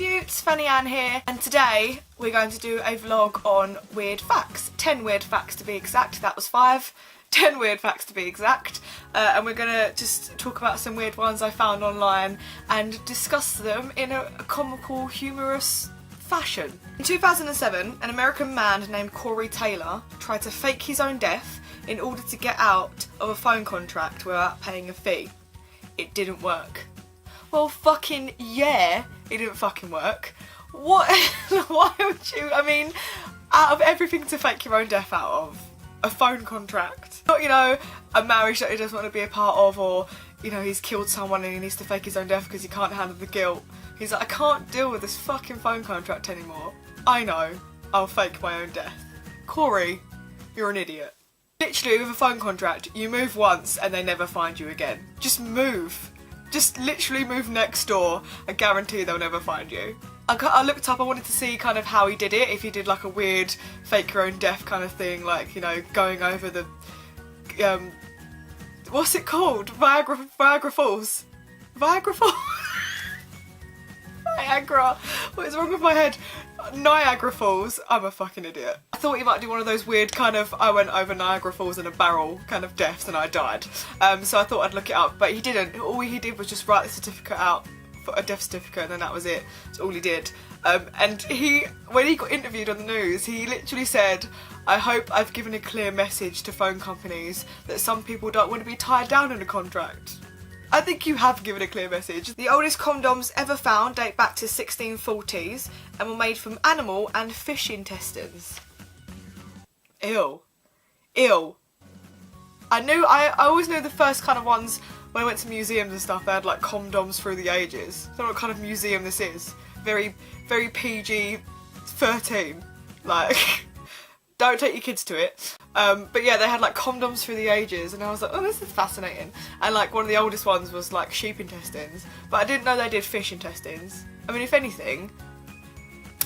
Beauts, FannyAnne here, and today we're going to do a vlog on weird facts. 10 weird facts to be exact. That was 5. 10 weird facts to be exact. And we're gonna just talk about some weird ones I found online and discuss them in a comical, humorous fashion. In 2007, an American man named Corey Taylor tried to fake his own death in order to get out of a phone contract without paying a fee. It didn't work. Well, fucking yeah, it didn't fucking work. What? Why would you? I mean, out of everything to fake your own death out of, a phone contract. Not, you know, a marriage that he doesn't want to be a part of, or, you know, he's killed someone and he needs to fake his own death because he can't handle the guilt. He's like, I can't deal with this fucking phone contract anymore. I know, I'll fake my own death. Corey, you're an idiot. Literally, with a phone contract, you move once and they never find you again. Just move. Just literally move next door. I guarantee they'll never find you. I looked up, I wanted to see kind of how he did it, if he did like a weird fake your own death kind of thing, like, you know, going over the, what's it called? Viagra Falls? Viagra Falls? Viagra. What is wrong with my head? Niagara Falls. I'm a fucking idiot. I thought he might do one of those weird kind of, I went over Niagara Falls in a barrel kind of deaths and I died. So I thought I'd look it up, but he didn't. All he did was just write the certificate out, for a death certificate, and then that was it. That's all he did. And when he got interviewed on the news, he literally said, I hope I've given a clear message to phone companies that some people don't want to be tied down in a contract. I think you have given a clear message. The oldest condoms ever found date back to 1640s and were made from animal and fish intestines. Ew. Ew. I always knew the first kind of ones when I went to museums and stuff, they had like condoms through the ages. I don't know what kind of museum this is. Very, very PG-13. Like, don't take your kids to it. But yeah, they had like condoms through the ages and I was like, oh, this is fascinating. And like one of the oldest ones was like sheep intestines, but I didn't know they did fish intestines. I mean, if anything,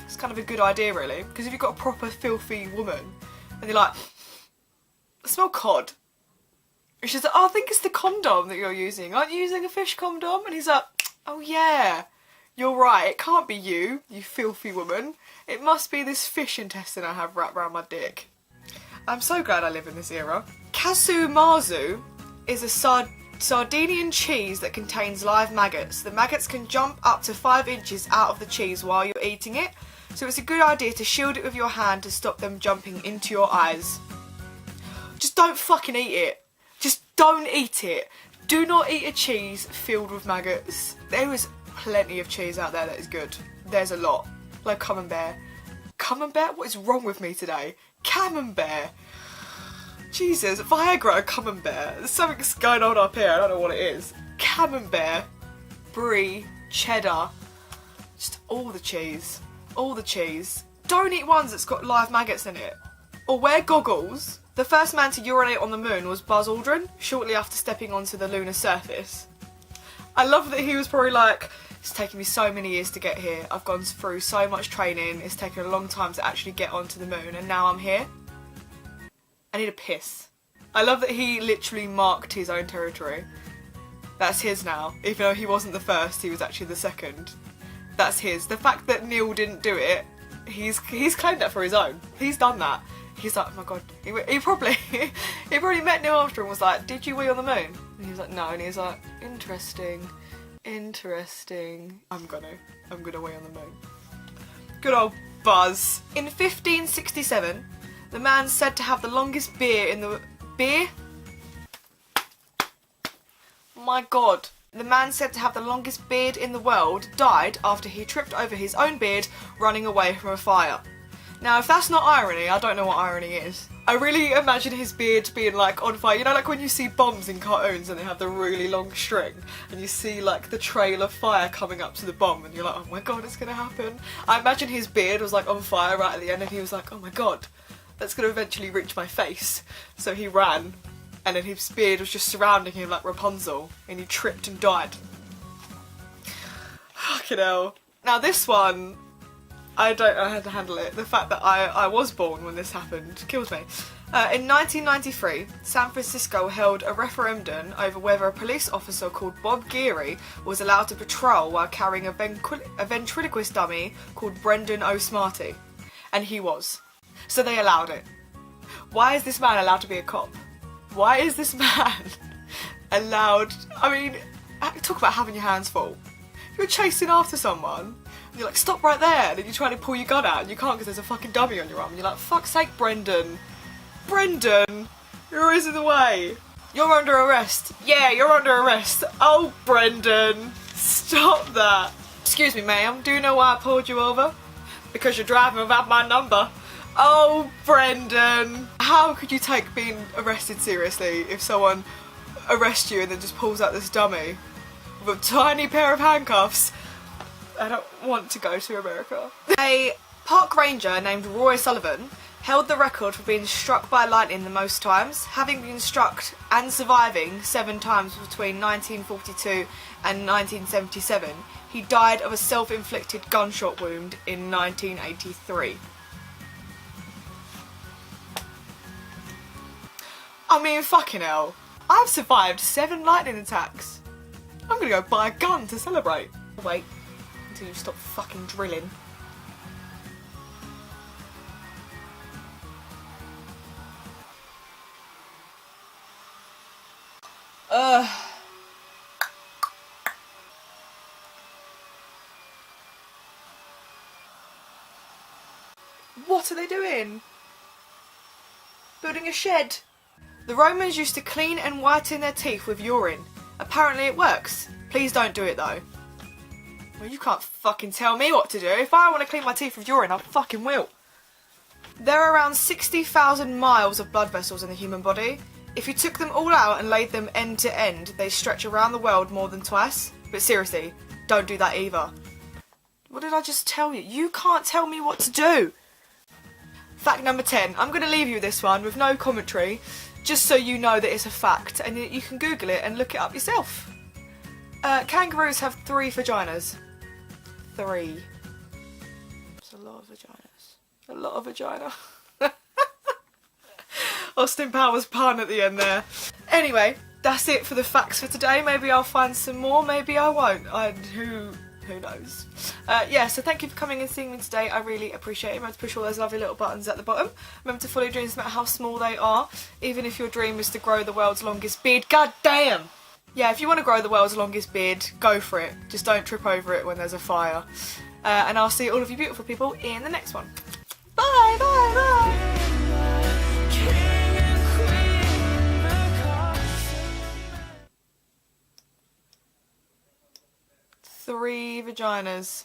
it's kind of a good idea really, because if you've got a proper filthy woman and you're like, I smell cod. And she's like, oh, I think it's the condom that you're using. Aren't you using a fish condom? And he's like, oh yeah, you're right. It can't be you, you filthy woman. It must be this fish intestine I have wrapped around my dick. I'm so glad I live in this era. Casu marzu is a Sardinian cheese that contains live maggots. The maggots can jump up to 5 inches out of the cheese while you're eating it, so it's a good idea to shield it with your hand to stop them jumping into your eyes. Just don't fucking eat it. Just don't eat it. Do not eat a cheese filled with maggots. There is plenty of cheese out there that is good. There's a lot. Like camembert. Camembert? What is wrong with me today? Camembert. Jesus, Viagra, camembert. Something's going on up here, I don't know what it is. Camembert, brie, cheddar, just all the cheese. All the cheese. Don't eat ones that's got live maggots in it. Or wear goggles. The first man to urinate on the moon was Buzz Aldrin, shortly after stepping onto the lunar surface. I love that he was probably like, it's taken me so many years to get here, I've gone through so much training, it's taken a long time to actually get onto the moon, and now I'm here. I need a piss. I love that he literally marked his own territory. That's his now. Even though he wasn't the first, he was actually the second. That's his. The fact that Neil didn't do it, he's claimed that for his own. He's done that. He's like, oh my god. He probably met Neil Armstrong and was like, did you wee on the moon? And he was like, no. And he's like, interesting. Interesting. I'm gonna wee on the moon. Good old Buzz. In 1567, the man said to have the longest beard in the... Beer? My god. The man said to have the longest beard in the world died after he tripped over his own beard running away from a fire. Now, if that's not irony, I don't know what irony is. I really imagine his beard being like on fire. You know, like when you see bombs in cartoons and they have the really long string and you see like the trail of fire coming up to the bomb and you're like, oh my god, it's gonna happen. I imagine his beard was like on fire right at the end and he was like, oh my god, that's gonna eventually reach my face. So he ran and then his beard was just surrounding him like Rapunzel and he tripped and died. Fucking hell. Now this one, I don't know how to handle it. The fact that I was born when this happened kills me. In 1993, San Francisco held a referendum over whether a police officer called Bob Geary was allowed to patrol while carrying a ventriloquist dummy called Brendan O'Smarty. And he was. So they allowed it. Why is this man allowed to be a cop? Why is this man allowed... I mean, talk about having your hands full. If you're chasing after someone, and you're like, stop right there, and then you're trying to pull your gun out, and you can't because there's a fucking dummy on your arm, and you're like, fuck's sake, Brendan. Brendan, you're always in the way. You're under arrest. Yeah, you're under arrest. Oh, Brendan, stop that. Excuse me, ma'am, do you know why I pulled you over? Because you're driving without my number. Oh, Brendan. How could you take being arrested seriously if someone arrests you and then just pulls out this dummy with a tiny pair of handcuffs? I don't want to go to America. A park ranger named Roy Sullivan held the record for being struck by lightning the most times, having been struck and surviving 7 times between 1942 and 1977. He died of a self-inflicted gunshot wound in 1983. I mean, fucking hell. I've survived 7 lightning attacks. I'm gonna go buy a gun to celebrate. Wait until you stop fucking drilling. What are they doing? Building a shed. The Romans used to clean and whiten their teeth with urine. Apparently it works. Please don't do it though. Well, you can't fucking tell me what to do. If I want to clean my teeth with urine, I fucking will. There are around 60,000 miles of blood vessels in the human body. If you took them all out and laid them end to end, they stretch around the world more than twice. But seriously, don't do that either. What did I just tell you? You can't tell me what to do. Fact number 10. I'm going to leave you with this one with no commentary, just so you know that it's a fact and you can Google it and look it up yourself. Kangaroos have 3 vaginas. 3. It's a lot of vaginas. A lot of vagina. Austin Powers pun at the end there. Anyway, that's it for the facts for today. Maybe I'll find some more, maybe I won't. Who knows? Yeah, so thank you for coming and seeing me today. I really appreciate it. Remember to push all those lovely little buttons at the bottom. Remember to follow your dreams no matter how small they are. Even if your dream is to grow the world's longest beard. God damn! Yeah, if you want to grow the world's longest beard, go for it. Just don't trip over it when there's a fire. And I'll see all of you beautiful people in the next one. Bye, bye, bye! 3 vaginas.